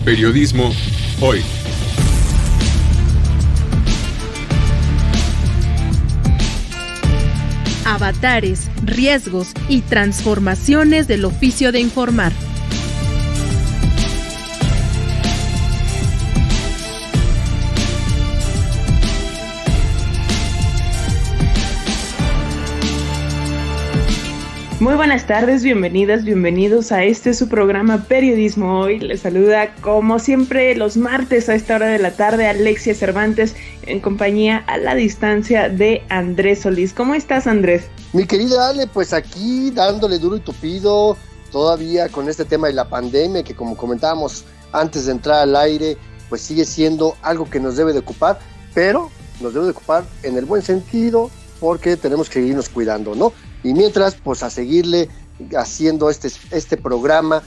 Periodismo hoy. Avatares, riesgos y transformaciones del oficio de informar. Muy buenas tardes, bienvenidas, bienvenidos a su programa Periodismo Hoy. Les saluda como siempre los martes a esta hora de la tarde Alexia Cervantes en compañía a la distancia de Andrés Solís. ¿Cómo estás, Andrés? Mi querida Ale, pues aquí dándole duro y tupido todavía con este tema de la pandemia que, como comentábamos antes de entrar al aire, pues sigue siendo algo que nos debe de ocupar, pero nos debe de ocupar en el buen sentido porque tenemos que seguirnos cuidando, ¿no? Y mientras, pues a seguirle haciendo este programa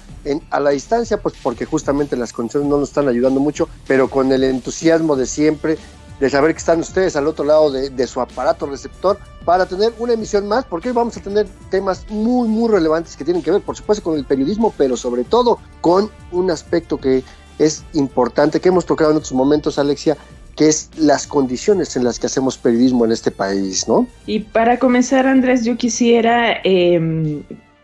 a la distancia, pues porque justamente las condiciones no nos están ayudando mucho, pero con el entusiasmo de siempre, de saber que están ustedes al otro lado de su aparato receptor, para tener una emisión más, porque hoy vamos a tener temas muy, muy relevantes que tienen que ver, por supuesto, con el periodismo, pero sobre todo con un aspecto que es importante, que hemos tocado en otros momentos, Alexia, que es las condiciones en las que hacemos periodismo en este país, ¿no? Y para comenzar, Andrés, yo quisiera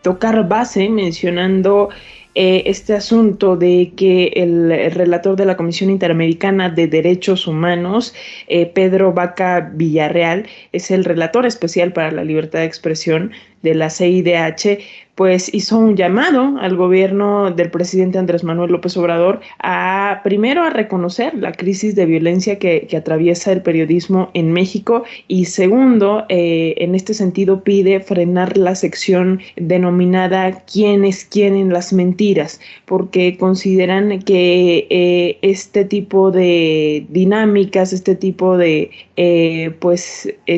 tocar base mencionando este asunto de que el relator de la Comisión Interamericana de Derechos Humanos, Pedro Vaca Villarreal, es el relator especial para la libertad de expresión de la CIDH, pues hizo un llamado al gobierno del presidente Andrés Manuel López Obrador primero a reconocer la crisis de violencia que atraviesa el periodismo en México y segundo, en este sentido pide frenar la sección denominada ¿Quién es quién en las mentiras? Porque consideran que este tipo de dinámicas, este tipo de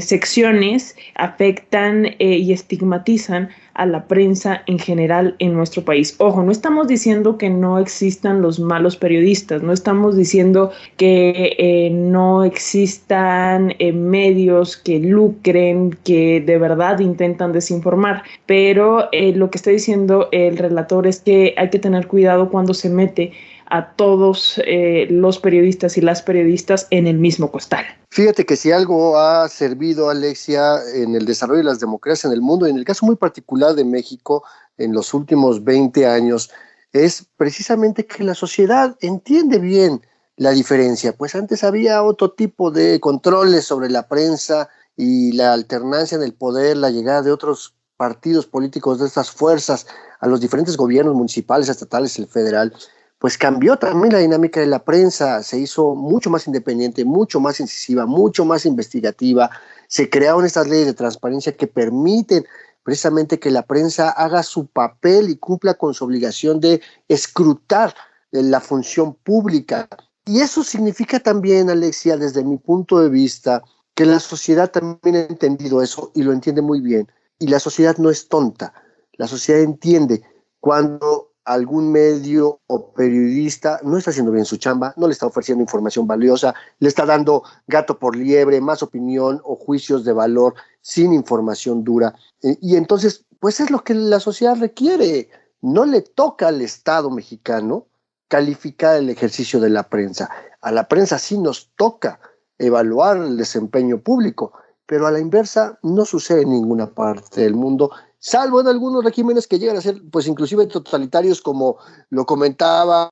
secciones afectan y estigmatizan a la prensa en general en nuestro país. Ojo, no estamos diciendo que no existan los malos periodistas, no estamos diciendo que no existan medios que lucren, que de verdad intentan desinformar, pero lo que está diciendo el relator es que hay que tener cuidado cuando se mete a todos los periodistas y las periodistas en el mismo costal. Fíjate que si algo ha servido, Alexia, en el desarrollo de las democracias en el mundo, y en el caso muy particular de México, en los últimos 20 años, es precisamente que la sociedad entiende bien la diferencia. Pues antes había otro tipo de controles sobre la prensa y la alternancia en el poder, la llegada de otros partidos políticos, de estas fuerzas, a los diferentes gobiernos municipales, estatales, el federal, pues cambió también la dinámica de la prensa, se hizo mucho más independiente, mucho más incisiva, mucho más investigativa, se crearon estas leyes de transparencia que permiten precisamente que la prensa haga su papel y cumpla con su obligación de escrutar la función pública. Y eso significa también, Alexia, desde mi punto de vista, que la sociedad también ha entendido eso y lo entiende muy bien. Y la sociedad no es tonta, la sociedad entiende cuando algún medio o periodista no está haciendo bien su chamba, no le está ofreciendo información valiosa, le está dando gato por liebre, más opinión o juicios de valor sin información dura. Y entonces, pues es lo que la sociedad requiere. No le toca al Estado mexicano calificar el ejercicio de la prensa. A la prensa sí nos toca evaluar el desempeño público, pero a la inversa no sucede en ninguna parte del mundo, salvo en algunos regímenes que llegan a ser, pues inclusive totalitarios, como lo comentaba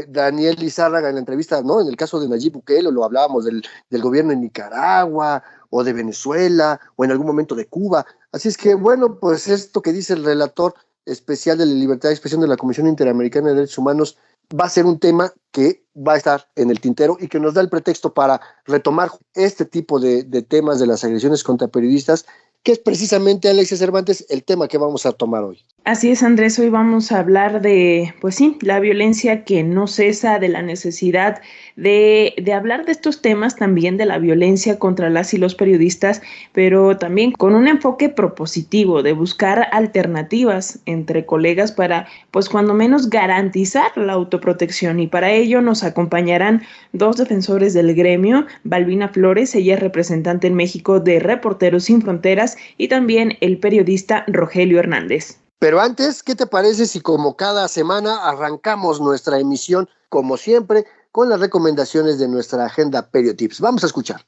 Daniel Lizárraga en la entrevista, ¿no? En el caso de Nayib Bukele, o lo hablábamos del gobierno de Nicaragua, o de Venezuela, o en algún momento de Cuba. Así es que, bueno, pues esto que dice el relator especial de la libertad de expresión de la Comisión Interamericana de Derechos Humanos va a ser un tema que va a estar en el tintero y que nos da el pretexto para retomar este tipo de temas de las agresiones contra periodistas, que es precisamente, Alexia Cervantes, el tema que vamos a tomar hoy. Así es, Andrés, hoy vamos a hablar de, pues sí, la violencia que no cesa, de la necesidad de hablar de estos temas, también de la violencia contra las y los periodistas, pero también con un enfoque propositivo, de buscar alternativas entre colegas para, pues cuando menos, garantizar la autoprotección. Y para ello nos acompañarán dos defensores del gremio, Balbina Flores, ella es representante en México de Reporteros Sin Fronteras, y también el periodista Rogelio Hernández. Pero antes, ¿qué te parece si como cada semana arrancamos nuestra emisión, como siempre, con las recomendaciones de nuestra agenda Periotips? Vamos a escuchar.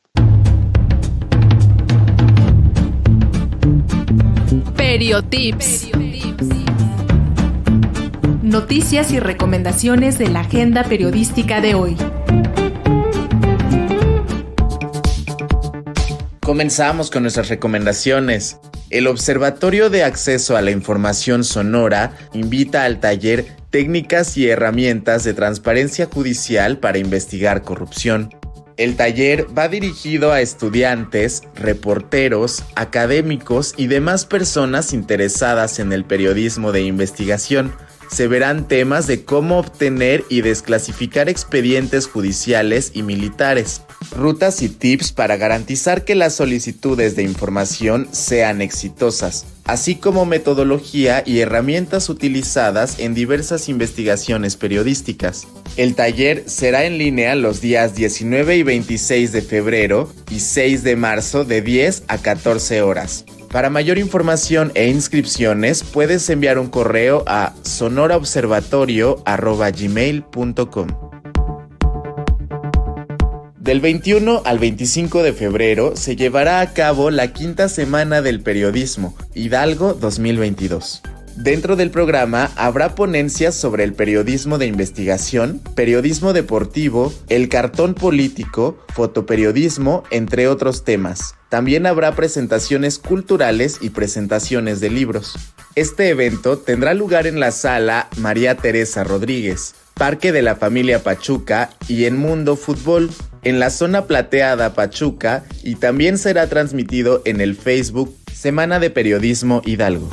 Periotips. Noticias y recomendaciones de la agenda periodística de hoy. Comenzamos con nuestras recomendaciones. El Observatorio de Acceso a la Información Sonora invita al taller Técnicas y herramientas de transparencia judicial para investigar corrupción. El taller va dirigido a estudiantes, reporteros, académicos y demás personas interesadas en el periodismo de investigación. Se verán temas de cómo obtener y desclasificar expedientes judiciales y militares, rutas y tips para garantizar que las solicitudes de información sean exitosas, así como metodología y herramientas utilizadas en diversas investigaciones periodísticas. El taller será en línea los días 19 y 26 de febrero y 6 de marzo de 10 a 14 horas. Para mayor información e inscripciones, puedes enviar un correo a sonoraobservatorio@gmail.com. Del 21 al 25 de febrero se llevará a cabo la quinta semana del periodismo, Hidalgo 2022. Dentro del programa habrá ponencias sobre el periodismo de investigación, periodismo deportivo, el cartón político, fotoperiodismo, entre otros temas. También habrá presentaciones culturales y presentaciones de libros. Este evento tendrá lugar en la sala María Teresa Rodríguez, Parque de la Familia Pachuca y en Mundo Fútbol, en la zona plateada Pachuca, y también será transmitido en el Facebook Semana de Periodismo Hidalgo.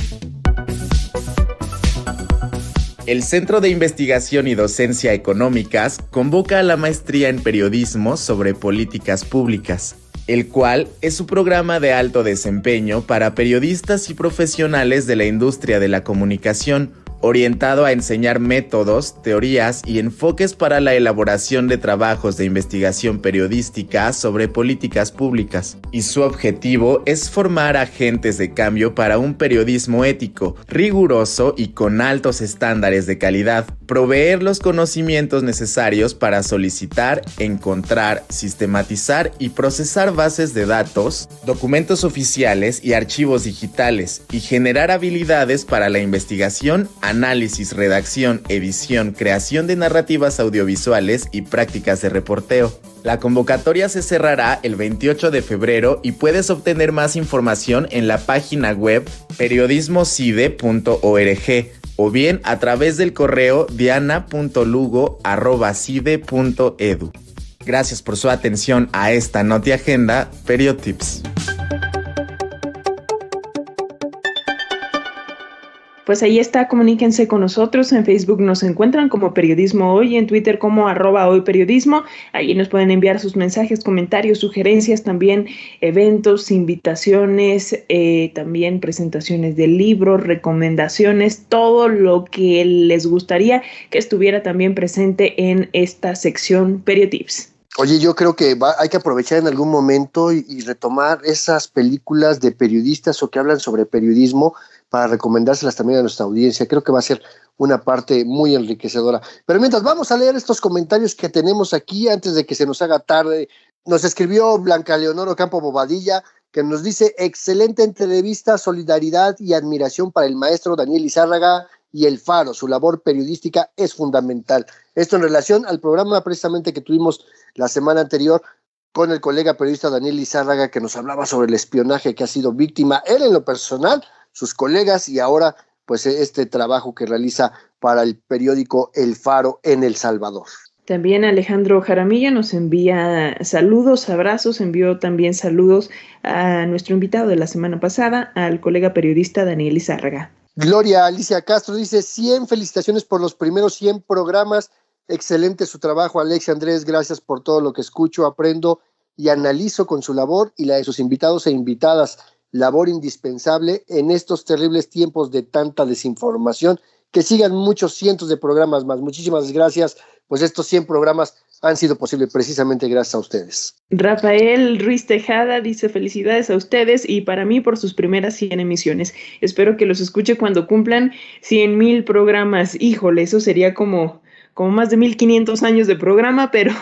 El Centro de Investigación y Docencia Económicas convoca a la maestría en periodismo sobre políticas públicas, el cual es su programa de alto desempeño para periodistas y profesionales de la industria de la comunicación, orientado a enseñar métodos, teorías y enfoques para la elaboración de trabajos de investigación periodística sobre políticas públicas. Y su objetivo es formar agentes de cambio para un periodismo ético, riguroso y con altos estándares de calidad, proveer los conocimientos necesarios para solicitar, encontrar, sistematizar y procesar bases de datos, documentos oficiales y archivos digitales, y generar habilidades para la investigación, análisis, redacción, edición, creación de narrativas audiovisuales y prácticas de reporteo. La convocatoria se cerrará el 28 de febrero y puedes obtener más información en la página web periodismocide.org o bien a través del correo diana.lugo@cide.edu. Gracias por su atención a esta NotiAgenda Periotips. Pues ahí está, comuníquense con nosotros. En Facebook nos encuentran como Periodismo Hoy, en Twitter como @hoyperiodismo. Allí nos pueden enviar sus mensajes, comentarios, sugerencias, también eventos, invitaciones, también presentaciones de libros, recomendaciones, todo lo que les gustaría que estuviera también presente en esta sección Periotips. Oye, yo creo que hay que aprovechar en algún momento y retomar esas películas de periodistas o que hablan sobre periodismo para recomendárselas también a nuestra audiencia. Creo que va a ser una parte muy enriquecedora. Pero mientras, vamos a leer estos comentarios que tenemos aquí antes de que se nos haga tarde. Nos escribió Blanca Leonor Ocampo Bobadilla, que nos dice: excelente entrevista, solidaridad y admiración para el maestro Daniel Lizárraga y El Faro. Su labor periodística es fundamental. Esto en relación al programa precisamente que tuvimos la semana anterior con el colega periodista Daniel Lizárraga, que nos hablaba sobre el espionaje que ha sido víctima él en lo personal, sus colegas, y ahora pues este trabajo que realiza para el periódico El Faro en El Salvador. También Alejandro Jaramillo nos envía saludos, abrazos, envió también saludos a nuestro invitado de la semana pasada, al colega periodista Daniel Lizárraga. Gloria Alicia Castro dice: 100 felicitaciones por los primeros 100 programas, excelente su trabajo. Alexia Andrés, gracias por todo lo que escucho, aprendo y analizo con su labor y la de sus invitados e invitadas. Labor indispensable en estos terribles tiempos de tanta desinformación. Que sigan muchos cientos de programas más. Muchísimas gracias. Pues estos 100 programas han sido posibles precisamente gracias a ustedes. Rafael Ruiz Tejada dice felicidades a ustedes y para mí por sus primeras 100 emisiones. Espero que los escuche cuando cumplan 100,000 programas. Híjole, eso sería como más de 1,500 años de programa, pero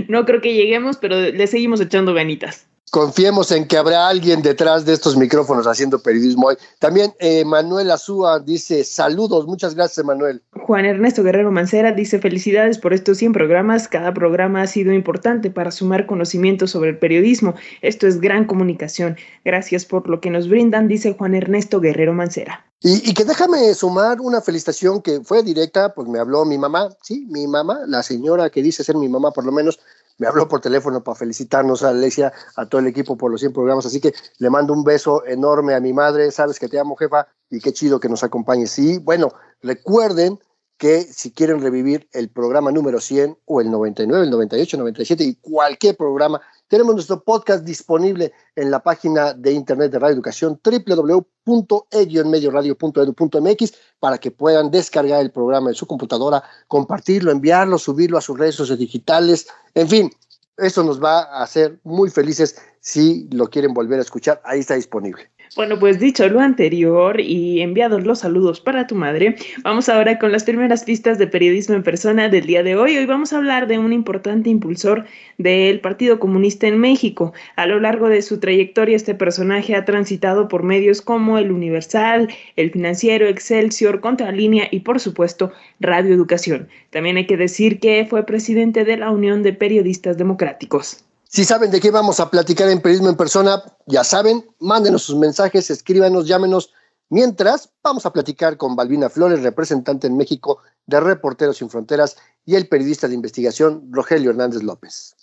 no creo que lleguemos, pero le seguimos echando ganitas. Confiemos en que habrá alguien detrás de estos micrófonos haciendo periodismo hoy. También Manuel Azúa dice saludos, muchas gracias, Manuel. Juan Ernesto Guerrero Mancera dice felicidades por estos 100 programas. Cada programa ha sido importante para sumar conocimiento sobre el periodismo. Esto es gran comunicación. Gracias por lo que nos brindan, dice Juan Ernesto Guerrero Mancera. Y que déjame sumar una felicitación que fue directa, pues me habló mi mamá, sí, mi mamá, la señora que dice ser mi mamá por lo menos, me habló por teléfono para felicitarnos a Alexia, a todo el equipo por los 100 programas, así que le mando un beso enorme a mi madre, sabes que te amo, jefa, y qué chido que nos acompañes. Y bueno, recuerden que si quieren revivir el programa número 100 o el 99, el 98, el 97 y cualquier programa, tenemos nuestro podcast disponible en la página de internet de Radio Educación, www.e-medioradio.edu.mx, para que puedan descargar el programa en su computadora, compartirlo, enviarlo, subirlo a sus redes sociales digitales. En fin, eso nos va a hacer muy felices si lo quieren volver a escuchar. Ahí está disponible. Bueno, pues dicho lo anterior y enviados los saludos para tu madre, vamos ahora con las primeras pistas de periodismo en persona del día de hoy. Hoy vamos a hablar de un importante impulsor del Partido Comunista en México. A lo largo de su trayectoria, este personaje ha transitado por medios como El Universal, El Financiero, Excelsior, Contralínea y, por supuesto, Radio Educación. También hay que decir que fue presidente de la Unión de Periodistas Democráticos. Si saben de qué vamos a platicar en Periodismo en Persona, ya saben, mándenos sus mensajes, escríbanos, llámenos. Mientras, vamos a platicar con Balbina Flores, representante en México de Reporteros Sin Fronteras, y el periodista de investigación Rogelio Hernández López.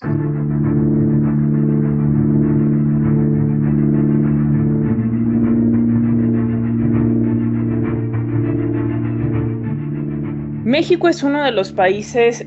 México es uno de los países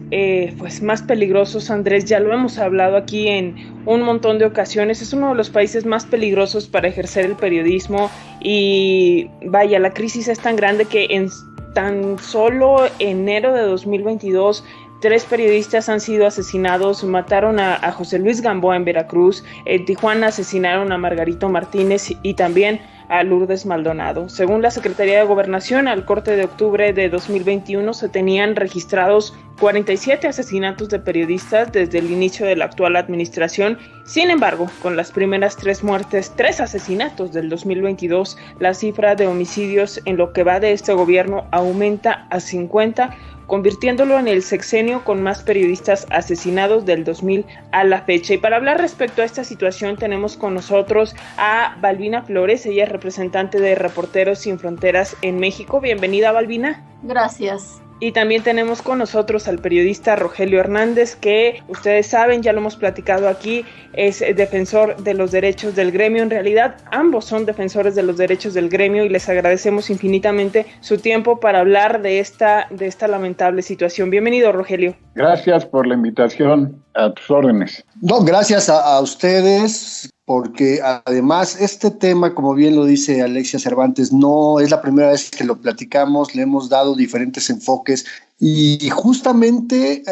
pues más peligrosos, Andrés, ya lo hemos hablado aquí en un montón de ocasiones, es uno de los países más peligrosos para ejercer el periodismo y vaya, la crisis es tan grande que en tan solo enero de 2022 3 periodistas han sido asesinados, mataron a José Luis Gamboa en Veracruz, en Tijuana asesinaron a Margarito Martínez y también a Lourdes Maldonado. Según la Secretaría de Gobernación, al corte de octubre de 2021 se tenían registrados 47 asesinatos de periodistas desde el inicio de la actual administración. Sin embargo, con las primeras 3 muertes, 3 asesinatos del 2022, la cifra de homicidios en lo que va de este gobierno aumenta a 50, convirtiéndolo en el sexenio con más periodistas asesinados del 2000 a la fecha. Y para hablar respecto a esta situación tenemos con nosotros a Balbina Flores, ella es representante de Reporteros Sin Fronteras en México. Bienvenida, Balbina. Gracias. Y también tenemos con nosotros al periodista Rogelio Hernández, que ustedes saben, ya lo hemos platicado aquí, es defensor de los derechos del gremio. En realidad, ambos son defensores de los derechos del gremio y les agradecemos infinitamente su tiempo para hablar de esta lamentable situación. Bienvenido, Rogelio. Gracias por la invitación, a tus órdenes. No, gracias a ustedes, porque además este tema, como bien lo dice Alexia Cervantes, no es la primera vez que lo platicamos, le hemos dado diferentes enfoques y justamente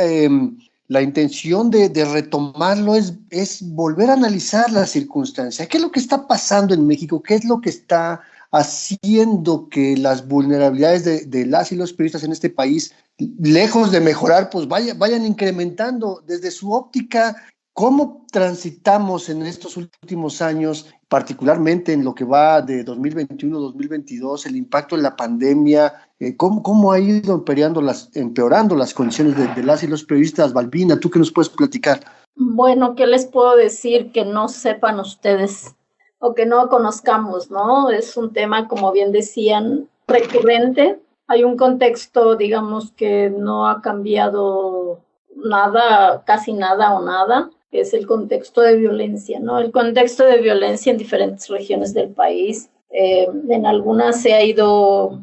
la intención de retomarlo es volver a analizar las circunstancias. ¿Qué es lo que está pasando en México? ¿Qué es lo que está haciendo que las vulnerabilidades de las y los periodistas en este país, lejos de mejorar, pues vayan incrementando desde su óptica? ¿Cómo transitamos en estos últimos años, particularmente en lo que va de 2021-2022, el impacto de la pandemia? ¿Cómo ha ido empeorando las condiciones de las y los periodistas? Balbina, ¿tú qué nos puedes platicar? Bueno, ¿qué les puedo decir que no sepan ustedes o que no conozcamos, ¿no? Es un tema, como bien decían, recurrente. Hay un contexto, digamos, que no ha cambiado nada, casi nada o nada. Es el contexto de violencia, ¿no? El contexto de violencia en diferentes regiones del país. En algunas se ha ido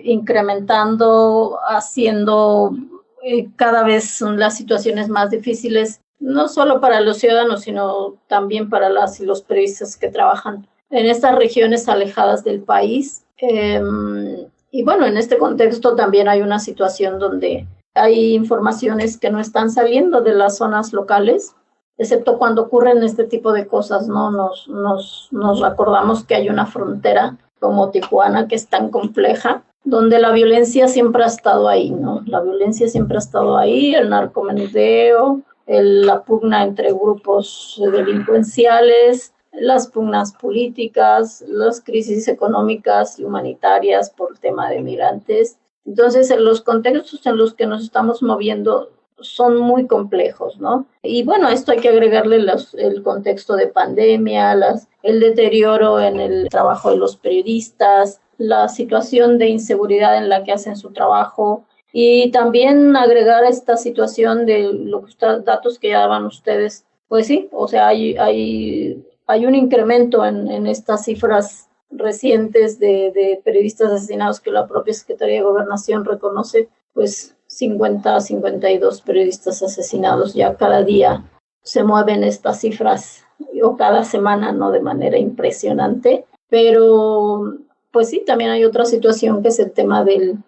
incrementando, haciendo cada vez las situaciones más difíciles, no solo para los ciudadanos, sino también para las y los periodistas que trabajan en estas regiones alejadas del país. Y bueno, en este contexto también hay una situación donde hay informaciones que no están saliendo de las zonas locales, excepto cuando ocurren este tipo de cosas, ¿no? Nos recordamos que hay una frontera como Tijuana que es tan compleja, donde la violencia siempre ha estado ahí, ¿no? La violencia siempre ha estado ahí, el narcomenudeo, la pugna entre grupos delincuenciales, las pugnas políticas, las crisis económicas y humanitarias por el tema de migrantes. Entonces, los contextos en los que nos estamos moviendo son muy complejos, ¿no? Y bueno, a esto hay que agregarle el contexto de pandemia, el deterioro en el trabajo de los periodistas, la situación de inseguridad en la que hacen su trabajo, y también agregar esta situación de datos que ya daban ustedes. Pues sí, o sea, hay un incremento en estas cifras recientes de periodistas asesinados que la propia Secretaría de Gobernación reconoce, pues 52 periodistas asesinados ya cada día se mueven estas cifras, o cada semana, ¿no? De manera impresionante. Pero pues sí, también hay otra situación que es el tema de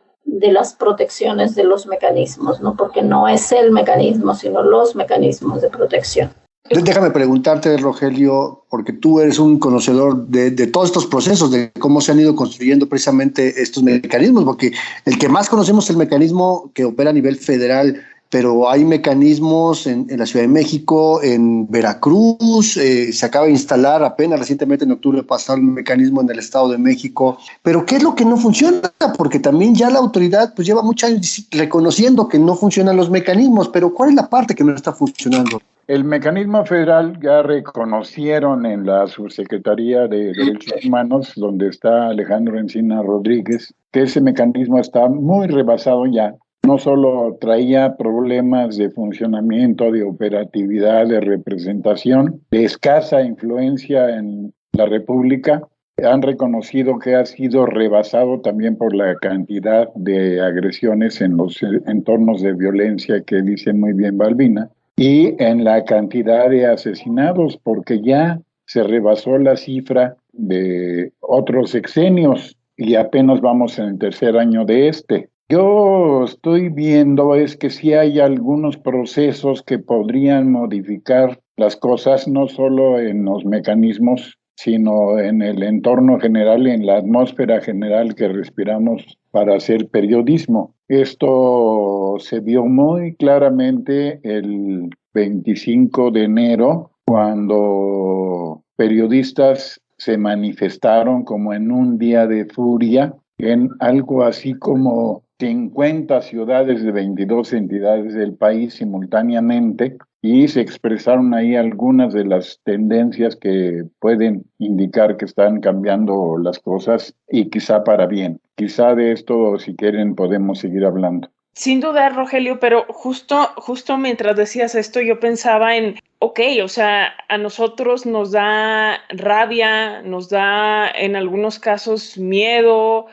las protecciones de los mecanismos, ¿no? Porque no es el mecanismo, sino los mecanismos de protección. Déjame preguntarte, Rogelio, porque tú eres un conocedor de todos estos procesos, de cómo se han ido construyendo precisamente estos mecanismos, porque el que más conocemos es el mecanismo que opera a nivel federal, pero hay mecanismos en la Ciudad de México, en Veracruz, se acaba de instalar apenas recientemente en octubre pasado el mecanismo en el Estado de México. Pero ¿qué es lo que no funciona? Porque también ya la autoridad pues lleva muchos años reconociendo que no funcionan los mecanismos, pero ¿cuál es la parte que no está funcionando? El mecanismo federal ya reconocieron en la Subsecretaría de Derechos Humanos, donde está Alejandro Encina Rodríguez, que ese mecanismo está muy rebasado ya. No solo traía problemas de funcionamiento, de operatividad, de representación, de escasa influencia en la República, han reconocido que ha sido rebasado también por la cantidad de agresiones en los entornos de violencia que dice muy bien Balbina, y en la cantidad de asesinados, porque ya se rebasó la cifra de otros sexenios y apenas vamos en el tercer año de este. Yo estoy viendo es que sí hay algunos procesos que podrían modificar las cosas, no solo en los mecanismos, sino en el entorno general, en la atmósfera general que respiramos para hacer periodismo. Esto se vio muy claramente el 25 de enero, cuando periodistas se manifestaron como en un día de furia, en algo así como 50 ciudades de 22 entidades del país simultáneamente, y se expresaron ahí algunas de las tendencias que pueden indicar que están cambiando las cosas, y quizá para bien. Quizá de esto, si quieren, podemos seguir hablando. Sin duda, Rogelio, pero justo mientras decías esto, yo pensaba en, o sea, a nosotros nos da rabia, nos da en algunos casos miedo,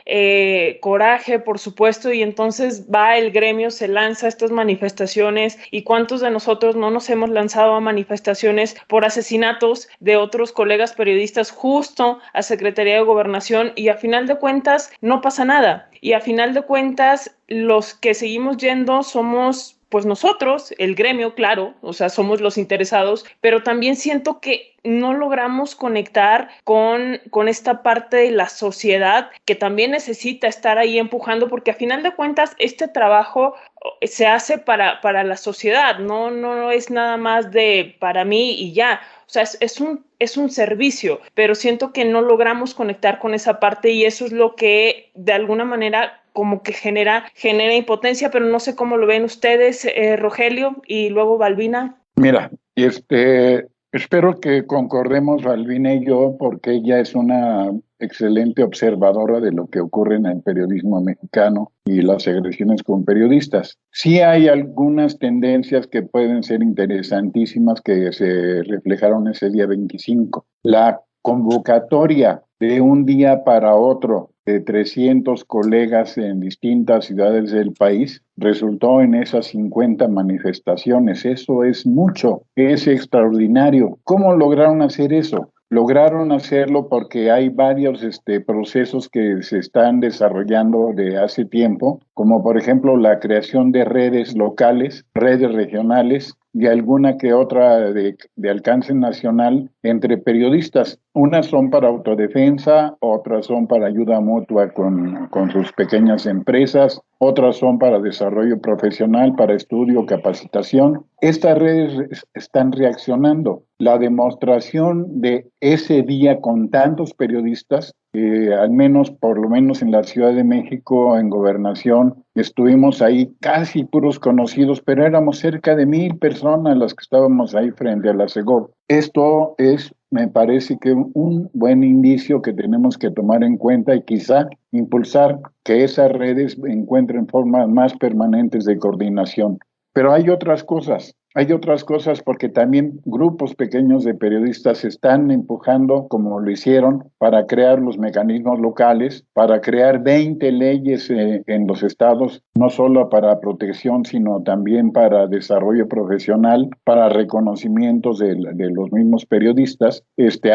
coraje, por supuesto, y entonces va el gremio, se lanza a estas manifestaciones, y ¿cuántos de nosotros no nos hemos lanzado a manifestaciones por asesinatos de otros colegas periodistas justo a Secretaría de Gobernación, y a final de cuentas no pasa nada? Y a final de cuentas, los que seguimos yendo somos, pues nosotros, el gremio, claro, o sea, somos los interesados, pero también siento que no logramos conectar con esta parte de la sociedad que también necesita estar ahí empujando, porque a final de cuentas este trabajo se hace para la sociedad, no es nada más para mí y ya. O sea, es un servicio, pero siento que no logramos conectar con esa parte, y eso es lo que de alguna manera como que genera impotencia, pero no sé cómo lo ven ustedes, Rogelio, y luego Balbina. Mira, espero que concordemos Balbina y yo, porque ella es una excelente observadora de lo que ocurre en el periodismo mexicano y las agresiones con periodistas. Sí hay algunas tendencias que pueden ser interesantísimas que se reflejaron ese día 25. La convocatoria de un día para otro de 300 colegas en distintas ciudades del país resultó en esas 50 manifestaciones. Eso es mucho, es extraordinario. ¿Cómo lograron hacer eso? Lograron hacerlo porque hay varios procesos que se están desarrollando de hace tiempo, como por ejemplo la creación de redes locales, redes regionales y alguna que otra de alcance nacional entre periodistas. Unas son para autodefensa, otras son para ayuda mutua con sus pequeñas empresas, otras son para desarrollo profesional, para estudio, capacitación. Estas redes están reaccionando. La demostración de ese día con tantos periodistas, al menos, por lo menos en la Ciudad de México, en Gobernación, estuvimos ahí casi puros conocidos, pero éramos cerca de 1,000 personas las que estábamos ahí frente a la Segov. Esto es, me parece que un buen indicio que tenemos que tomar en cuenta y quizá impulsar que esas redes encuentren formas más permanentes de coordinación. Pero hay otras cosas porque también grupos pequeños de periodistas están empujando, como lo hicieron, para crear los mecanismos locales, para crear 20 leyes en los estados, no solo para protección, sino también para desarrollo profesional, para reconocimientos de los mismos periodistas.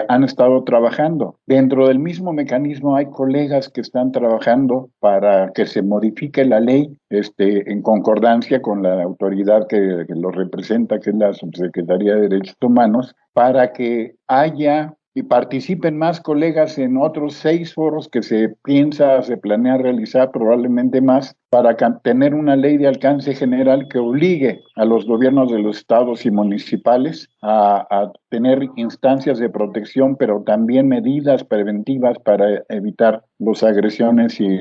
Han estado trabajando. Dentro del mismo mecanismo hay colegas que están trabajando para que se modifique la ley en concordancia con la autoridad que lo representa, que es la Subsecretaría de Derechos Humanos, para que haya y participen más colegas en otros 6 foros que se planea realizar, probablemente más, para tener una ley de alcance general que obligue a los gobiernos de los estados y municipales a tener instancias de protección, pero también medidas preventivas para evitar las agresiones y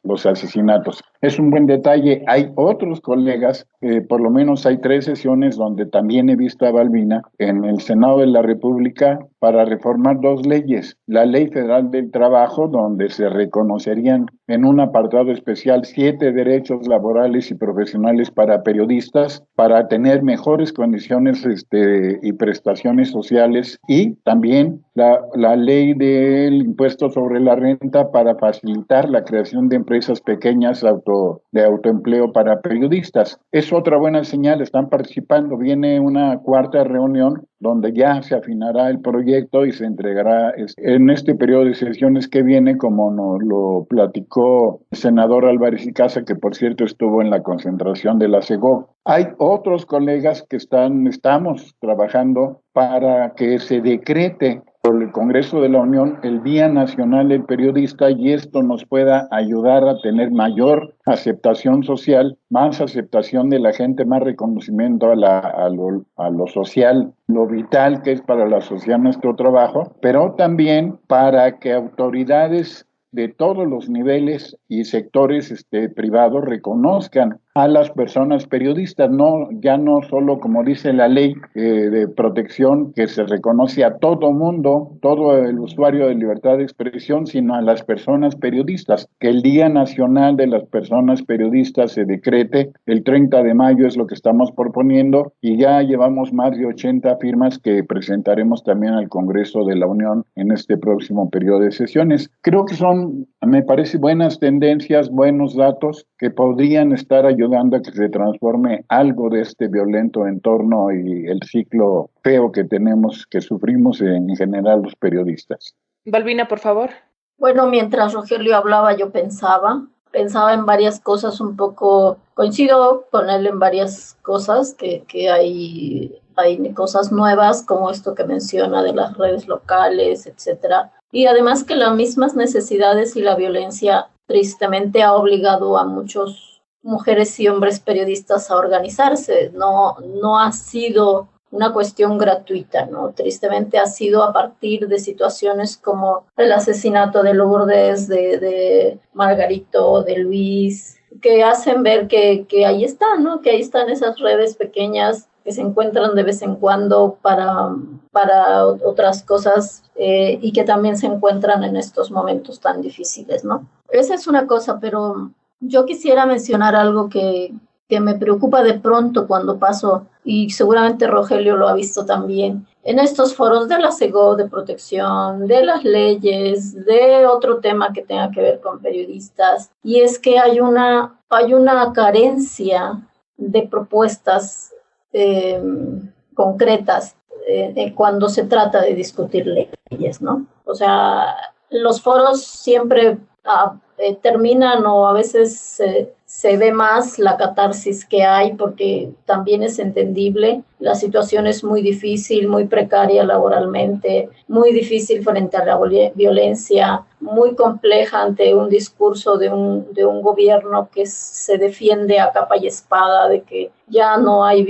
los asesinatos. Es un buen detalle. Hay otros colegas, por lo menos hay 3 sesiones donde también he visto a Balbina en el Senado de la República para reformar 2 leyes. La Ley Federal del Trabajo, donde se reconocerían en un apartado especial 7 derechos laborales y profesionales para periodistas, para tener mejores condiciones y prestaciones sociales, y también la ley del impuesto sobre la renta para facilitar la creación de empresas pequeñas de autoempleo para periodistas. Es otra buena señal, están participando. Viene una 4ª reunión donde ya se afinará el proyecto y se entregará en este periodo de sesiones que viene, como nos lo platicó el senador Álvarez y Casa, que por cierto estuvo en la concentración de la Segov. Hay otros colegas que estamos trabajando para que se decrete por el Congreso de la Unión el Día Nacional del Periodista, y esto nos pueda ayudar a tener mayor aceptación social, más aceptación de la gente, más reconocimiento a lo social, lo vital que es para la sociedad nuestro trabajo, pero también para que autoridades de todos los niveles y sectores privados reconozcan a las personas periodistas, ya no solo, como dice la ley de protección, que se reconoce a todo mundo, todo el usuario de libertad de expresión, sino a las personas periodistas, que el Día Nacional de las Personas Periodistas se decrete el 30 de mayo, es lo que estamos proponiendo, y ya llevamos más de 80 firmas que presentaremos también al Congreso de la Unión en este próximo periodo de sesiones. Creo que me parece, buenas tendencias, buenos datos que podrían estar ayudando a que se transforme algo de este violento entorno y el ciclo feo que sufrimos en general los periodistas. Balbina, por favor. Bueno, mientras Rogelio hablaba, yo pensaba en varias cosas, un poco coincido con él en varias cosas, que hay cosas nuevas, como esto que menciona de las redes locales, etcétera. Y además que las mismas necesidades y la violencia tristemente ha obligado a muchas mujeres y hombres periodistas a organizarse. No ha sido una cuestión gratuita, ¿no? Tristemente ha sido a partir de situaciones como el asesinato de Lourdes, de Margarito, de Luis, que hacen ver que ahí están, ¿no? Que ahí están esas redes pequeñas que se encuentran de vez en cuando para otras cosas y que también se encuentran en estos momentos tan difíciles, ¿no? Esa es una cosa, pero yo quisiera mencionar algo que me preocupa de pronto cuando paso, y seguramente Rogelio lo ha visto también, en estos foros de la Segov, de protección, de las leyes, de otro tema que tenga que ver con periodistas, y es que hay una carencia de propuestas concretas. cuando se trata de discutir leyes, ¿no? O sea, los foros siempre terminan o a veces se ve más la catarsis que hay, porque también es entendible, la situación es muy difícil, muy precaria laboralmente, muy difícil frente a la violencia, muy compleja ante un discurso de un gobierno que se defiende a capa y espada de que ya no hay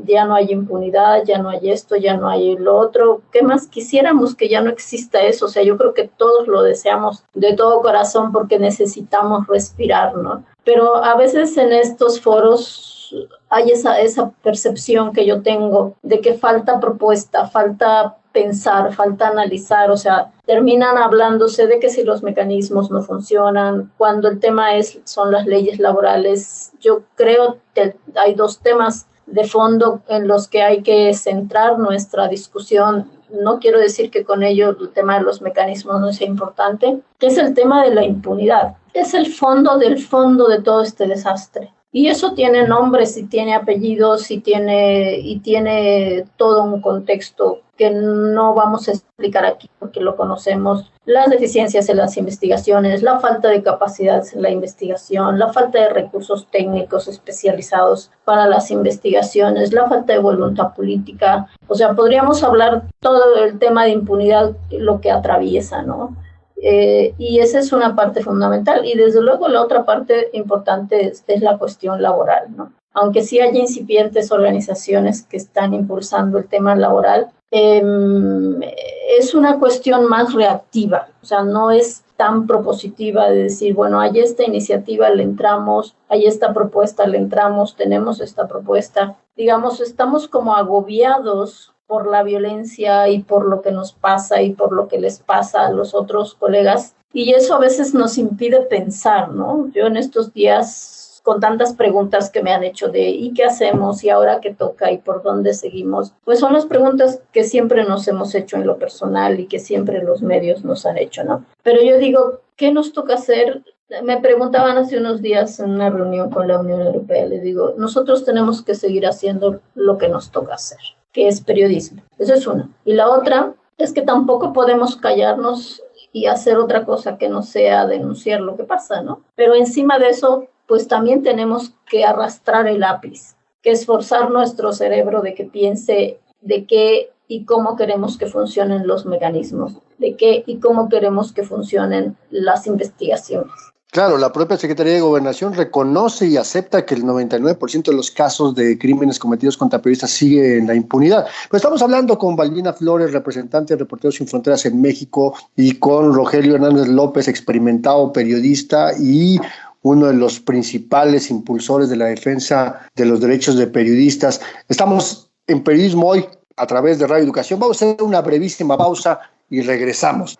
ya no hay impunidad, ya no hay esto, ya no hay lo otro. ¿Qué más quisiéramos que ya no exista eso? O sea, yo creo que todos lo deseamos de todo corazón porque necesitamos respirar, ¿no? Pero a veces en estos foros hay esa percepción que yo tengo de que falta propuesta, falta pensar, falta analizar, o sea, terminan hablándose de que si los mecanismos no funcionan, cuando el tema son las leyes laborales. Yo creo que hay dos temas de fondo en los que hay que centrar nuestra discusión. No quiero decir que con ello el tema de los mecanismos no sea importante, que es el tema de la impunidad. Es el fondo del fondo de todo este desastre. Y eso tiene nombres y tiene apellidos y tiene todo un contexto que no vamos a explicar aquí porque lo conocemos. Las deficiencias en las investigaciones, la falta de capacidades en la investigación, la falta de recursos técnicos especializados para las investigaciones, la falta de voluntad política. O sea, podríamos hablar todo el tema de impunidad, lo que atraviesa, ¿no? Y esa es una parte fundamental. Y desde luego la otra parte importante es la cuestión laboral, ¿no? Aunque sí haya incipientes organizaciones que están impulsando el tema laboral, es una cuestión más reactiva, o sea, no es tan propositiva de decir, bueno, hay esta iniciativa, le entramos, hay esta propuesta, le entramos, tenemos esta propuesta. Digamos, estamos como agobiados por la violencia y por lo que nos pasa y por lo que les pasa a los otros colegas, y eso a veces nos impide pensar, ¿no? Yo en estos días, con tantas preguntas que me han hecho de ¿y qué hacemos? ¿Y ahora qué toca? ¿Y por dónde seguimos? Pues son las preguntas que siempre nos hemos hecho en lo personal y que siempre los medios nos han hecho, ¿no? Pero yo digo, ¿qué nos toca hacer? Me preguntaban hace unos días en una reunión con la Unión Europea, les digo, nosotros tenemos que seguir haciendo lo que nos toca hacer, que es periodismo. Eso es una. Y la otra es que tampoco podemos callarnos y hacer otra cosa que no sea denunciar lo que pasa, ¿no? Pero encima de eso, pues también tenemos que arrastrar el lápiz, que esforzar nuestro cerebro de que piense de qué y cómo queremos que funcionen los mecanismos, de qué y cómo queremos que funcionen las investigaciones. Claro, la propia Secretaría de Gobernación reconoce y acepta que el 99% de los casos de crímenes cometidos contra periodistas sigue en la impunidad. Pero estamos hablando con Balbina Flores, representante de Reporteros Sin Fronteras en México, y con Rogelio Hernández López, experimentado periodista y uno de los principales impulsores de la defensa de los derechos de periodistas. Estamos en Periodismo Hoy a través de Radio Educación. Vamos a hacer una brevísima pausa y regresamos.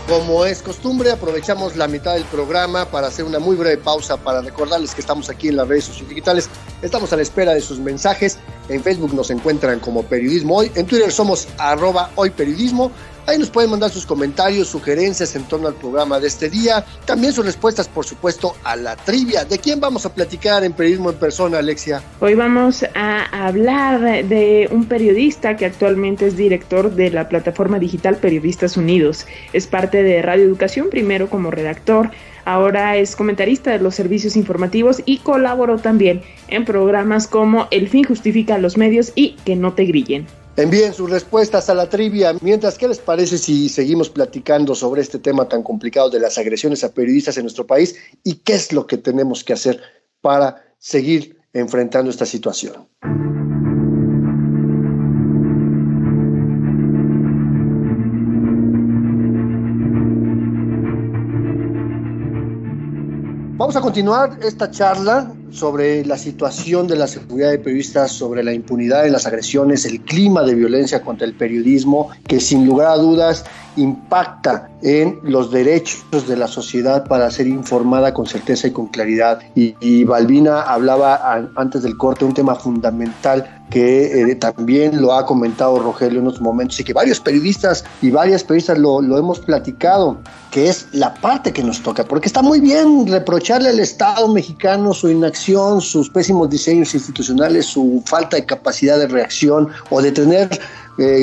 Como es costumbre, aprovechamos la mitad del programa para hacer una muy breve pausa para recordarles que estamos aquí en las redes sociales digitales. Estamos a la espera de sus mensajes. En Facebook nos encuentran como Periodismo Hoy. En Twitter somos @hoyperiodismo. Ahí nos pueden mandar sus comentarios, sugerencias en torno al programa de este día. También sus respuestas, por supuesto, a la trivia. ¿De quién vamos a platicar en Periodismo en Persona, Alexia? Hoy vamos a hablar de un periodista que actualmente es director de la plataforma digital Periodistas Unidos. Es parte de Radio Educación, primero como redactor, ahora es comentarista de los servicios informativos y colaboró también en programas como El fin justifica a los medios y Que no te grillen. Envíen sus respuestas a la trivia. Mientras, ¿qué les parece si seguimos platicando sobre este tema tan complicado de las agresiones a periodistas en nuestro país y qué es lo que tenemos que hacer para seguir enfrentando esta situación? Vamos a continuar esta charla sobre la situación de la seguridad de periodistas, sobre la impunidad en las agresiones, el clima de violencia contra el periodismo, que sin lugar a dudas impacta en los derechos de la sociedad para ser informada con certeza y con claridad. Y Balbina hablaba antes del corte un tema fundamental que también lo ha comentado Rogelio en unos momentos y que varios periodistas y varias periodistas lo hemos platicado, que es la parte que nos toca, porque está muy bien reprocharle al Estado mexicano su inacción, sus pésimos diseños institucionales, su falta de capacidad de reacción o de tener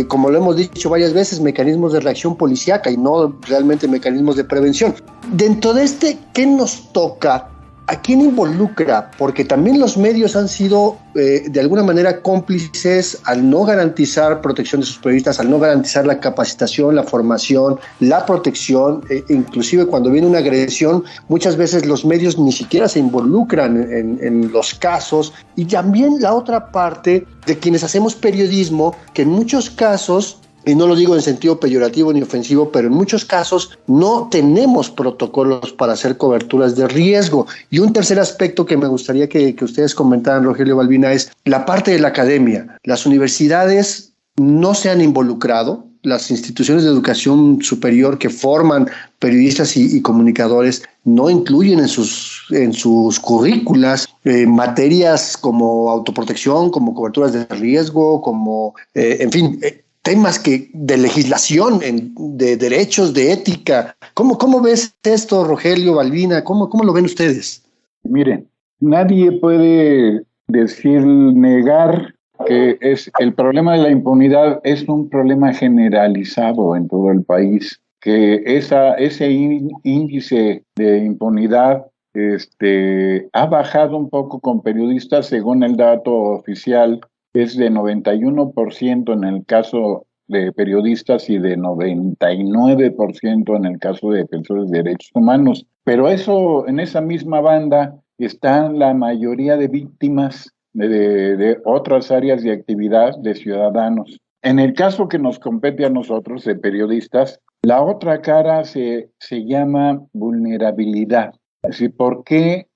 como lo hemos dicho varias veces, mecanismos de reacción policíaca y no realmente mecanismos de prevención. Dentro de ¿qué nos toca? ¿A quién involucra? Porque también los medios han sido de alguna manera cómplices al no garantizar protección de sus periodistas, al no garantizar la capacitación, la formación, la protección, inclusive cuando viene una agresión, muchas veces los medios ni siquiera se involucran en los casos. Y también la otra parte de quienes hacemos periodismo, que en muchos casos, y no lo digo en sentido peyorativo ni ofensivo, pero en muchos casos no tenemos protocolos para hacer coberturas de riesgo. Y un tercer aspecto que me gustaría que ustedes comentaran, Rogelio, Balbina, es la parte de la academia. Las universidades no se han involucrado, las instituciones de educación superior que forman periodistas y comunicadores no incluyen en sus currículas materias como autoprotección, como coberturas de riesgo, como, en fin, temas de legislación, de derechos, de ética. ¿Cómo ves esto, Rogelio, Balbina? ¿Cómo lo ven ustedes? Miren, nadie puede negar que el problema de la impunidad es un problema generalizado en todo el país, que ese índice de impunidad ha bajado un poco con periodistas, según el dato oficial, es de 91% en el caso de periodistas y de 99% en el caso de defensores de derechos humanos. Pero en esa misma banda están la mayoría de víctimas de otras áreas de actividad de ciudadanos. En el caso que nos compete a nosotros, de periodistas, la otra cara se llama vulnerabilidad. Así, ¿por qué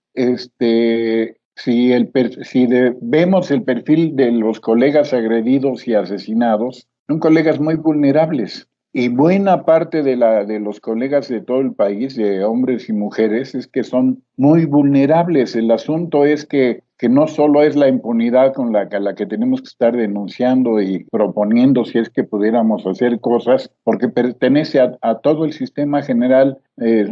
si vemos el perfil de los colegas agredidos y asesinados, son colegas muy vulnerables? Y buena parte de los colegas de todo el país, de hombres y mujeres, es que son muy vulnerables. El asunto es que no solo es la impunidad con la que tenemos que estar denunciando y proponiendo si es que pudiéramos hacer cosas, porque pertenece a todo el sistema general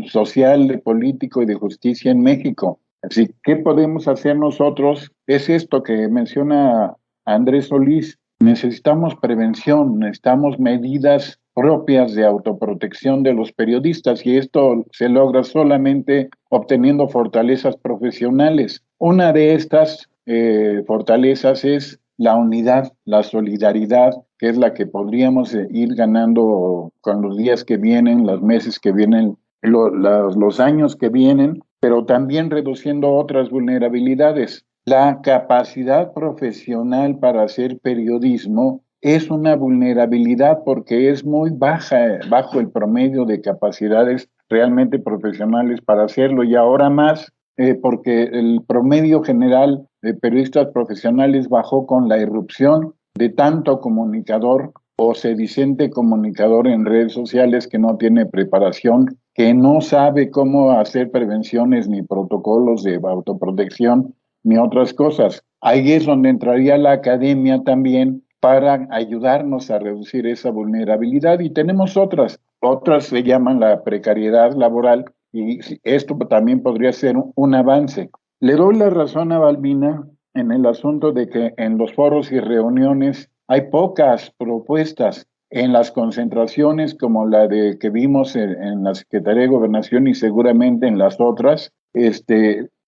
social, político y de justicia en México. Así, ¿qué podemos hacer nosotros? Es esto que menciona Andrés Solís. Necesitamos prevención, necesitamos medidas propias de autoprotección de los periodistas, y esto se logra solamente obteniendo fortalezas profesionales. Una de estas fortalezas es la unidad, la solidaridad, que es la que podríamos ir ganando con los días que vienen, los meses que vienen, los años que vienen, pero también reduciendo otras vulnerabilidades. La capacidad profesional para hacer periodismo es una vulnerabilidad porque es muy bajo el promedio de capacidades realmente profesionales para hacerlo, y ahora más porque el promedio general de periodistas profesionales bajó con la irrupción de tanto comunicador o sedicente comunicador en redes sociales que no tiene preparación, que no sabe cómo hacer prevenciones ni protocolos de autoprotección ni otras cosas. Ahí es donde entraría la academia también para ayudarnos a reducir esa vulnerabilidad. Y tenemos otras se llaman la precariedad laboral, y esto también podría ser un avance. Le doy la razón a Balbina en el asunto de que en los foros y reuniones hay pocas propuestas. En las concentraciones como la que vimos en la Secretaría de Gobernación y seguramente en las otras,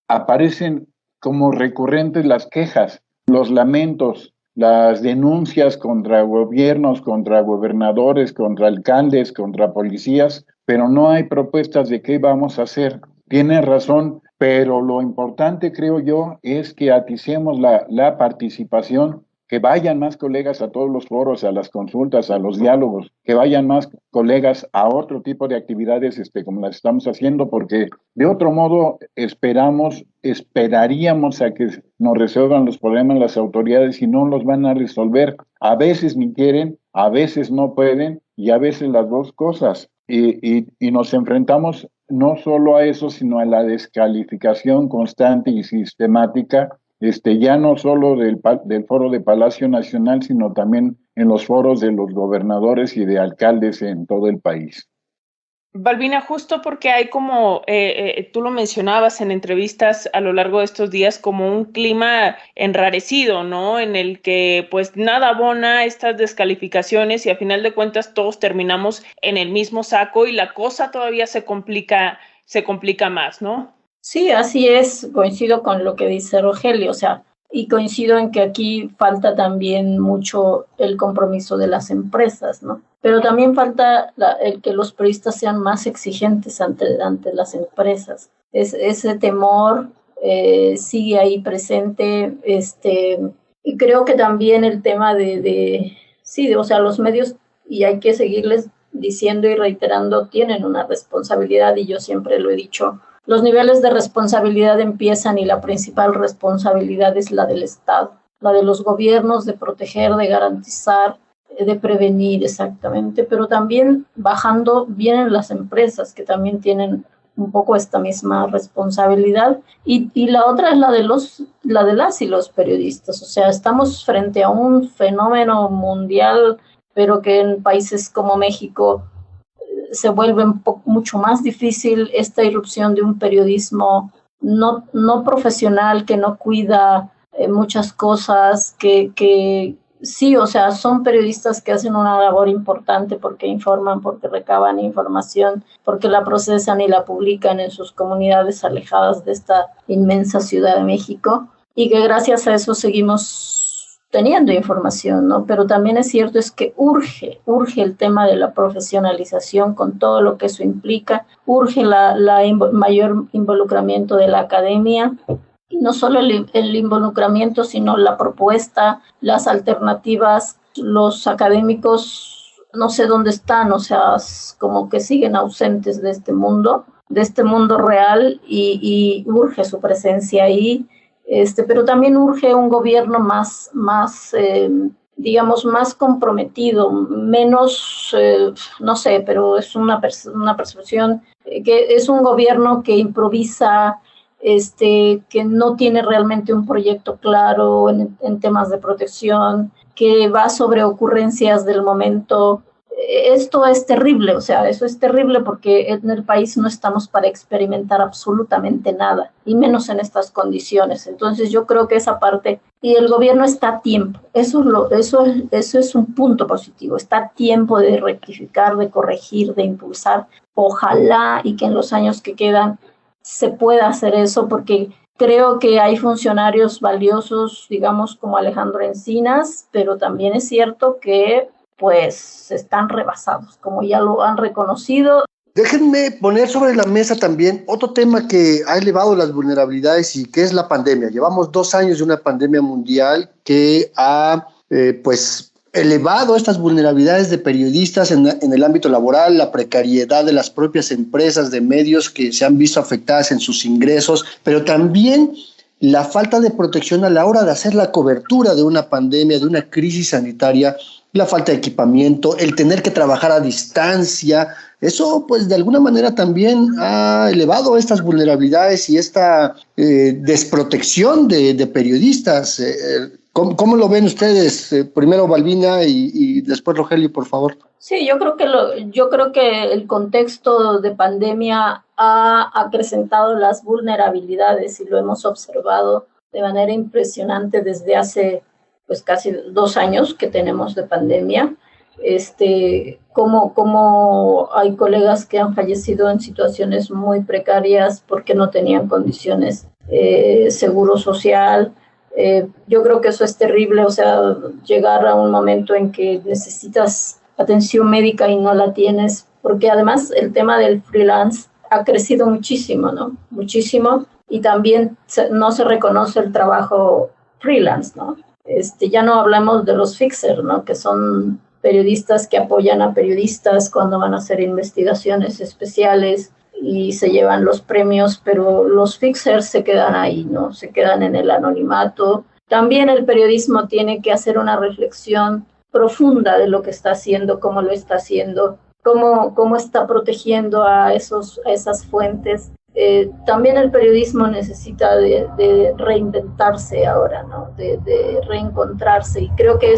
aparecen como recurrentes las quejas, los lamentos, las denuncias contra gobiernos, contra gobernadores, contra alcaldes, contra policías, pero no hay propuestas de qué vamos a hacer. Tiene razón, pero lo importante, creo yo, es que aticemos la participación, que vayan más colegas a todos los foros, a las consultas, a los diálogos, que vayan más colegas a otro tipo de actividades como las estamos haciendo, porque de otro modo esperaríamos a que nos resuelvan los problemas las autoridades y no los van a resolver. A veces ni quieren, a veces no pueden y a veces las dos cosas. Y nos enfrentamos no solo a eso, sino a la descalificación constante y sistemática, ya no solo del foro de Palacio Nacional, sino también en los foros de los gobernadores y de alcaldes en todo el país. Balbina, justo porque hay como, tú lo mencionabas en entrevistas a lo largo de estos días, como un clima enrarecido, ¿no? En el que pues nada abona estas descalificaciones y a final de cuentas todos terminamos en el mismo saco y la cosa todavía se complica más, ¿no? Sí, así es, coincido con lo que dice Rogelio, o sea, y coincido en que aquí falta también mucho el compromiso de las empresas, ¿no? Pero también falta el que los periodistas sean más exigentes ante las empresas. Ese temor sigue ahí presente, y creo que también el tema o sea, los medios, y hay que seguirles diciendo y reiterando, tienen una responsabilidad, y yo siempre lo he dicho. Los niveles de responsabilidad empiezan y la principal responsabilidad es la del Estado, la de los gobiernos, de proteger, de garantizar, de prevenir exactamente, pero también bajando vienen las empresas que también tienen un poco esta misma responsabilidad y la otra es la de las y los periodistas, o sea, estamos frente a un fenómeno mundial, pero que en países como México se vuelve mucho más difícil esta irrupción de un periodismo no profesional, que no cuida muchas cosas, que sí, o sea, son periodistas que hacen una labor importante porque informan, porque recaban información, porque la procesan y la publican en sus comunidades alejadas de esta inmensa Ciudad de México, y que gracias a eso seguimos teniendo información, ¿no? Pero también es cierto es que urge el tema de la profesionalización con todo lo que eso implica, urge mayor involucramiento de la academia, y no solo el involucramiento, sino la propuesta, las alternativas. Los académicos no sé dónde están, o sea, como que siguen ausentes de este mundo real, y urge su presencia ahí. Pero también urge un gobierno más digamos, más comprometido, menos, no sé, pero es una percepción que es un gobierno que improvisa, que no tiene realmente un proyecto claro en temas de protección, que va sobre ocurrencias del momento. Esto es terrible, o sea, eso es terrible porque en el país no estamos para experimentar absolutamente nada, y menos en estas condiciones. Entonces yo creo que esa parte, y el gobierno está a tiempo, eso es un punto positivo, está a tiempo de rectificar, de corregir, de impulsar. Ojalá y que en los años que quedan se pueda hacer eso, porque creo que hay funcionarios valiosos, digamos, como Alejandro Encinas, pero también es cierto que pues están rebasados, como ya lo han reconocido. Déjenme poner sobre la mesa también otro tema que ha elevado las vulnerabilidades y que es la pandemia. Llevamos 2 años de una pandemia mundial que ha elevado estas vulnerabilidades de periodistas en el ámbito laboral, la precariedad de las propias empresas de medios que se han visto afectadas en sus ingresos, pero también la falta de protección a la hora de hacer la cobertura de una pandemia, de una crisis sanitaria, la falta de equipamiento, el tener que trabajar a distancia. Eso, pues, de alguna manera también ha elevado estas vulnerabilidades y esta desprotección de periodistas. ¿Cómo lo ven ustedes? Primero Balbina y después Rogelio, por favor. Sí, yo creo que el contexto de pandemia ha acrecentado las vulnerabilidades y lo hemos observado de manera impresionante desde hace pues casi 2 años que tenemos de pandemia. Como hay colegas que han fallecido en situaciones muy precarias porque no tenían condiciones, seguro social. Yo creo que eso es terrible, o sea, llegar a un momento en que necesitas atención médica y no la tienes, porque además el tema del freelance ha crecido muchísimo, ¿no? Muchísimo, y también no se reconoce el trabajo freelance, ¿no? Ya no hablamos de los fixers, ¿no? Que son periodistas que apoyan a periodistas cuando van a hacer investigaciones especiales y se llevan los premios, pero los fixers se quedan ahí, ¿no? Se quedan en el anonimato. También el periodismo tiene que hacer una reflexión profunda de lo que está haciendo, cómo lo está haciendo, cómo está protegiendo a esas fuentes. También el periodismo necesita de reinventarse ahora, ¿no? De reencontrarse, y creo que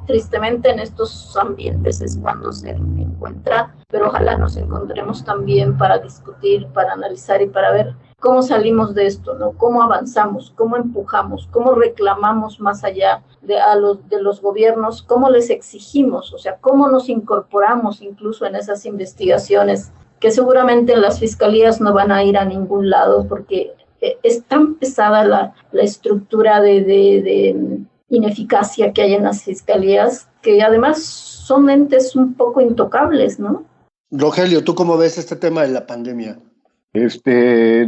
tristemente en estos ambientes es cuando se encuentra, pero ojalá nos encontremos también para discutir, para analizar y para ver cómo salimos de esto, ¿no? Cómo avanzamos, cómo empujamos, cómo reclamamos más allá de los gobiernos, cómo les exigimos, o sea, cómo nos incorporamos incluso en esas investigaciones que seguramente las fiscalías no van a ir a ningún lado porque es tan pesada la estructura de ineficacia que hay en las fiscalías, que además son entes un poco intocables, ¿no? Rogelio, ¿tú cómo ves este tema de la pandemia?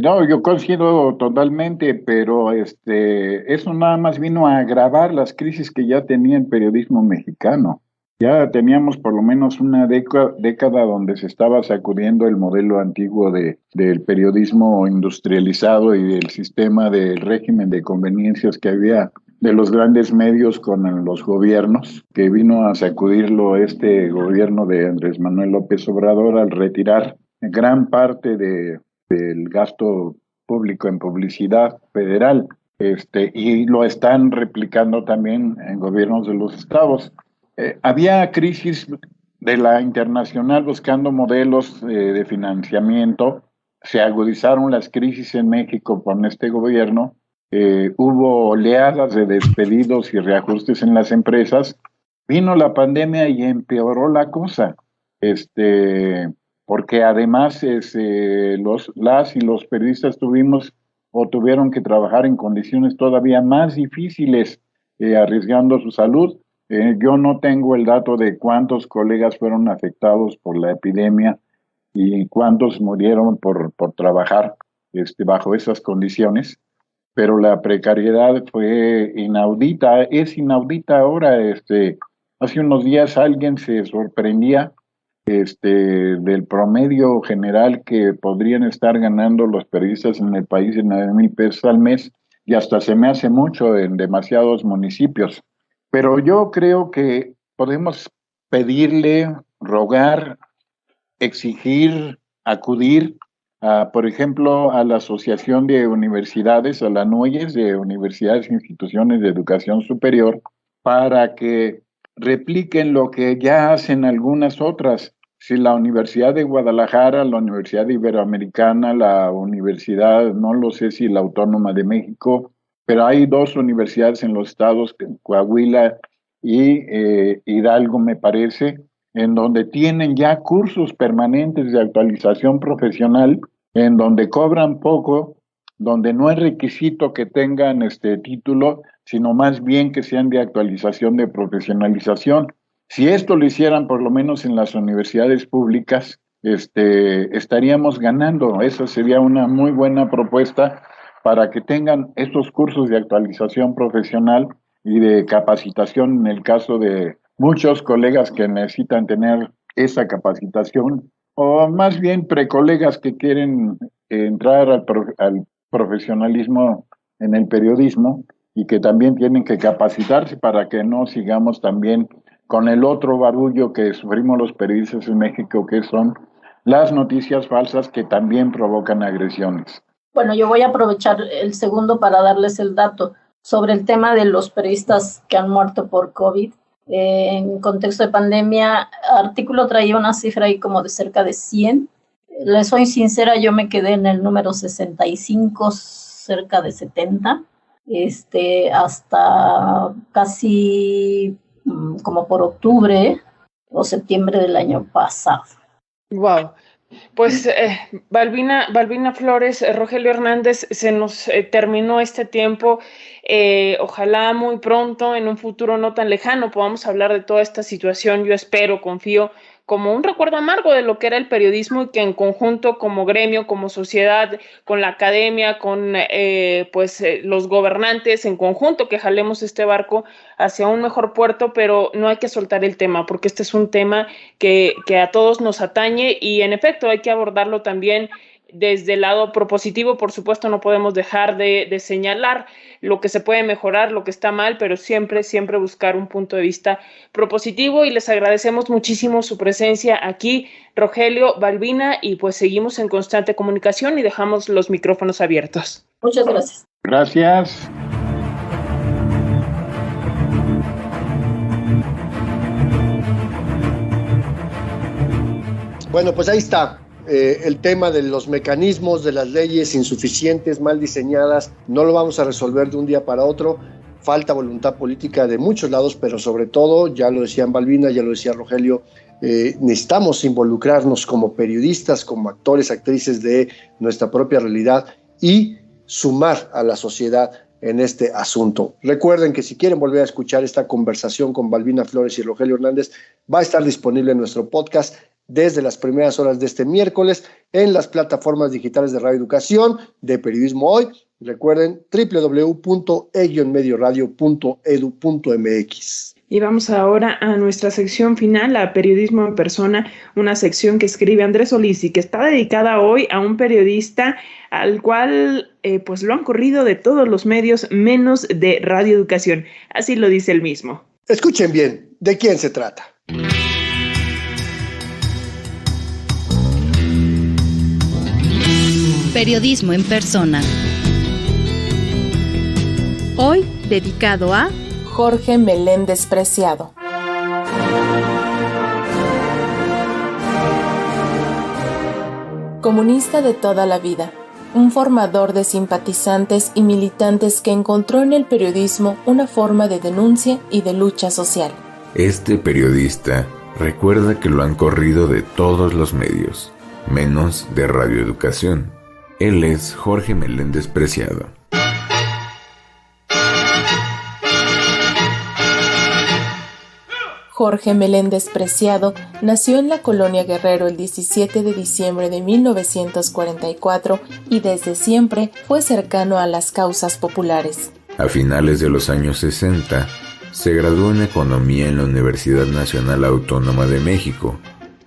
No, yo coincido totalmente, pero eso nada más vino a agravar las crisis que ya tenía el periodismo mexicano. Ya teníamos por lo menos una década donde se estaba sacudiendo el modelo antiguo del periodismo industrializado y del sistema del régimen de conveniencias que había de los grandes medios con los gobiernos, que vino a sacudirlo este gobierno de Andrés Manuel López Obrador al retirar gran parte del gasto público en publicidad federal, y lo están replicando también en gobiernos de los estados. Había crisis de la internacional buscando modelos de financiamiento, se agudizaron las crisis en México con este gobierno, hubo oleadas de despedidos y reajustes en las empresas, vino la pandemia y empeoró la cosa, porque además las y los periodistas tuvieron que trabajar en condiciones todavía más difíciles, arriesgando su salud. Yo no tengo el dato de cuántos colegas fueron afectados por la epidemia y cuántos murieron por trabajar bajo esas condiciones, pero la precariedad fue inaudita, es inaudita ahora. Hace unos días alguien se sorprendía del promedio general que podrían estar ganando los periodistas en el país en 9,000 pesos al mes, y hasta se me hace mucho en demasiados municipios. Pero yo creo que podemos pedirle, rogar, exigir, acudir, por ejemplo, a la Asociación de Universidades, a la NUES, de Universidades e Instituciones de Educación Superior, para que repliquen lo que ya hacen algunas otras. Si la Universidad de Guadalajara, la Universidad Iberoamericana, la Universidad, no lo sé si la Autónoma de México, pero hay 2 universidades en los estados, Coahuila y Hidalgo, me parece, en donde tienen ya cursos permanentes de actualización profesional, en donde cobran poco, donde no es requisito que tengan título, sino más bien que sean de actualización, de profesionalización. Si esto lo hicieran por lo menos en las universidades públicas, estaríamos ganando. Esa sería una muy buena propuesta para que tengan estos cursos de actualización profesional y de capacitación en el caso de muchos colegas que necesitan tener esa capacitación, o más bien precolegas que quieren entrar al profesionalismo en el periodismo y que también tienen que capacitarse para que no sigamos también con el otro barullo que sufrimos los periodistas en México, que son las noticias falsas que también provocan agresiones. Bueno, yo voy a aprovechar el segundo para darles el dato sobre el tema de los periodistas que han muerto por COVID. En contexto de pandemia, artículo traía una cifra ahí como de cerca de 100. Les soy sincera, yo me quedé en el número 65, cerca de 70, hasta casi como por octubre o septiembre del año pasado. Wow. Pues Balbina Flores, Rogelio Hernández, se nos terminó este tiempo. Ojalá muy pronto, en un futuro no tan lejano, podamos hablar de toda esta situación. Yo espero, confío, como un recuerdo amargo de lo que era el periodismo y que en conjunto como gremio, como sociedad, con la academia, con los gobernantes en conjunto que jalemos este barco hacia un mejor puerto, pero no hay que soltar el tema porque este es un tema que a todos nos atañe y en efecto hay que abordarlo también desde el lado propositivo. Por supuesto, no podemos dejar de señalar lo que se puede mejorar, lo que está mal, pero siempre buscar un punto de vista propositivo y les agradecemos muchísimo su presencia aquí, Rogelio, Balbina, y pues seguimos en constante comunicación y dejamos los micrófonos abiertos. Muchas gracias. Gracias. Bueno, pues ahí está. El tema de los mecanismos, de las leyes insuficientes, mal diseñadas, no lo vamos a resolver de un día para otro. Falta voluntad política de muchos lados, pero sobre todo, ya lo decían Balbina, ya lo decía Rogelio, necesitamos involucrarnos como periodistas, como actores, actrices de nuestra propia realidad y sumar a la sociedad en este asunto. Recuerden que si quieren volver a escuchar esta conversación con Balbina Flores y Rogelio Hernández, va a estar disponible en nuestro podcast desde las primeras horas de este miércoles en las plataformas digitales de Radio Educación, de Periodismo Hoy. Recuerden www.e-medioradio.edu.mx. Y vamos ahora a nuestra sección final, a Periodismo en Persona, una sección que escribe Andrés Solís y que está dedicada hoy a un periodista al cual pues lo han corrido de todos los medios menos de Radio Educación. Así lo dice él mismo. Escuchen bien, ¿de quién se trata? Periodismo en Persona. Hoy dedicado a Jorge Meléndez Preciado. Comunista de toda la vida, un formador de simpatizantes y militantes que encontró en el periodismo una forma de denuncia y de lucha social. Este periodista recuerda que lo han corrido de todos los medios, menos de Radio Educación. Él es Jorge Meléndez Preciado. Jorge Meléndez Preciado nació en la Colonia Guerrero el 17 de diciembre de 1944 y desde siempre fue cercano a las causas populares. A finales de los años 60, se graduó en Economía en la Universidad Nacional Autónoma de México,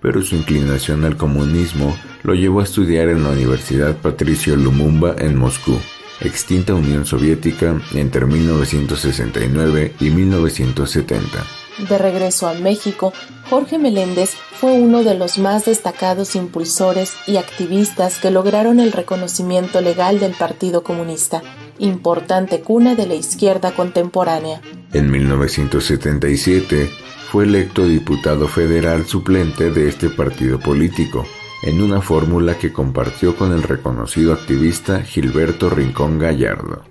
pero su inclinación al comunismo lo llevó a estudiar en la Universidad Patricio Lumumba en Moscú, extinta Unión Soviética entre 1969 y 1970. De regreso a México, Jorge Meléndez fue uno de los más destacados impulsores y activistas que lograron el reconocimiento legal del Partido Comunista, importante cuna de la izquierda contemporánea. En 1977, fue electo diputado federal suplente de este partido político, en una fórmula que compartió con el reconocido activista Gilberto Rincón Gallardo.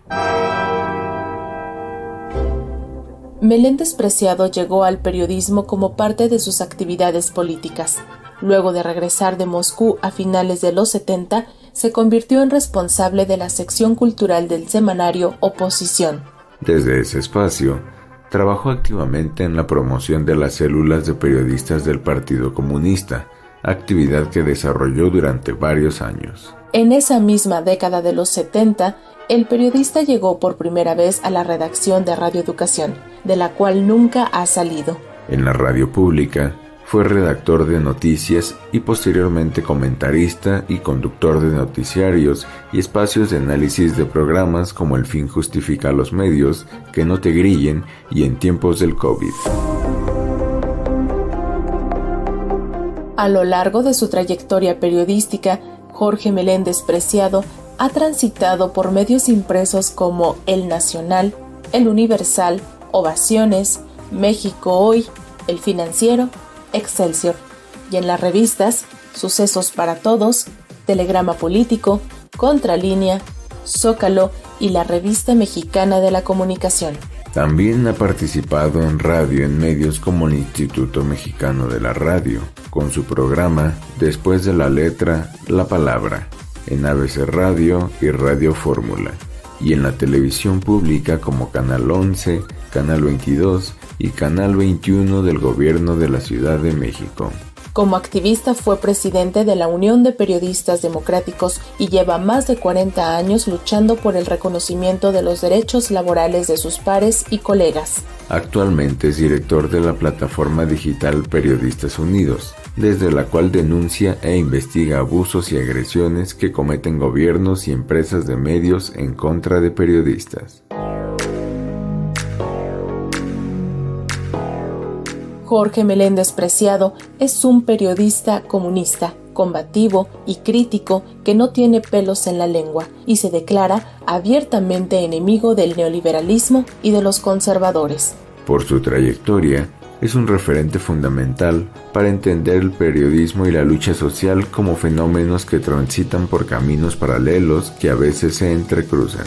Meléndez Preciado llegó al periodismo como parte de sus actividades políticas. Luego de regresar de Moscú a finales de los 70, se convirtió en responsable de la sección cultural del semanario Oposición. Desde ese espacio, trabajó activamente en la promoción de las células de periodistas del Partido Comunista, actividad que desarrolló durante varios años. En esa misma década de los 70, el periodista llegó por primera vez a la redacción de Radio Educación, de la cual nunca ha salido. En la radio pública, fue redactor de noticias y posteriormente comentarista y conductor de noticiarios y espacios de análisis de programas como El fin justifica a los medios, Que no te grillen y En tiempos del COVID. A lo largo de su trayectoria periodística, Jorge Meléndez Preciado ha transitado por medios impresos como El Nacional, El Universal, Ovaciones, México Hoy, El Financiero, Excelsior, y en las revistas Sucesos para Todos, Telegrama Político, Contralínea, Zócalo y la Revista Mexicana de la Comunicación. También ha participado en radio en medios como el Instituto Mexicano de la Radio, con su programa Después de la Letra, la Palabra, en ABC Radio y Radio Fórmula, y en la televisión pública como Canal 11, Canal 22 y Canal 21 del Gobierno de la Ciudad de México. Como activista fue presidente de la Unión de Periodistas Democráticos y lleva más de 40 años luchando por el reconocimiento de los derechos laborales de sus pares y colegas. Actualmente es director de la plataforma digital Periodistas Unidos, desde la cual denuncia e investiga abusos y agresiones que cometen gobiernos y empresas de medios en contra de periodistas. Jorge Meléndez Preciado es un periodista comunista, combativo y crítico que no tiene pelos en la lengua y se declara abiertamente enemigo del neoliberalismo y de los conservadores. Por su trayectoria, es un referente fundamental para entender el periodismo y la lucha social como fenómenos que transitan por caminos paralelos que a veces se entrecruzan.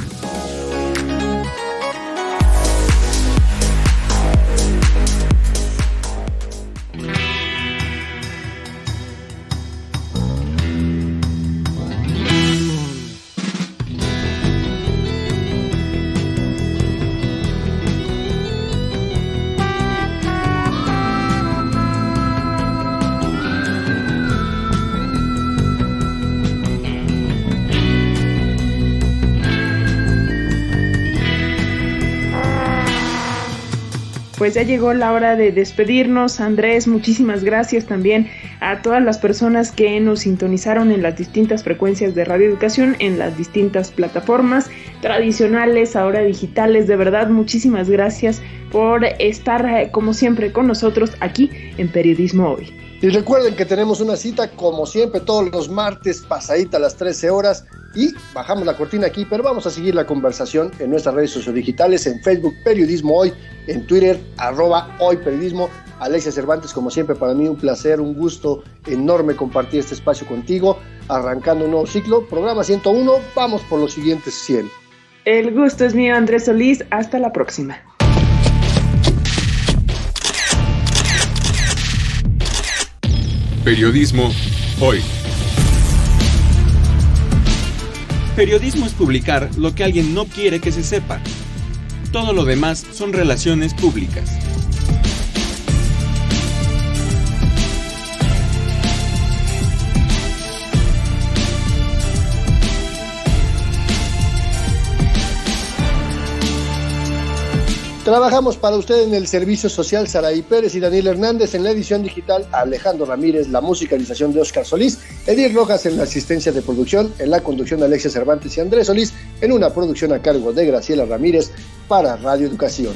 Pues ya llegó la hora de despedirnos. Andrés, muchísimas gracias también a todas las personas que nos sintonizaron en las distintas frecuencias de Radio Educación, en las distintas plataformas tradicionales, ahora digitales. De verdad, muchísimas gracias por estar como siempre con nosotros aquí en Periodismo Hoy. Y recuerden que tenemos una cita como siempre todos los martes pasadita a las 13 horas y bajamos la cortina aquí, pero vamos a seguir la conversación en nuestras redes sociodigitales, en Facebook Periodismo Hoy, en Twitter @hoyperiodismo. Alexia Cervantes, como siempre, para mí un placer, un gusto enorme compartir este espacio contigo, arrancando un nuevo ciclo, programa 101, vamos por los siguientes 100. El gusto es mío, Andrés Solís, hasta la próxima. Periodismo Hoy. Periodismo es publicar lo que alguien no quiere que se sepa. Todo lo demás son relaciones públicas. Trabajamos para usted en el servicio social Saraí Pérez y Daniel Hernández, en la edición digital Alejandro Ramírez, la musicalización de Óscar Solís, Edith Rojas en la asistencia de producción, en la conducción Alexia Cervantes y Andrés Solís, en una producción a cargo de Graciela Ramírez para Radio Educación.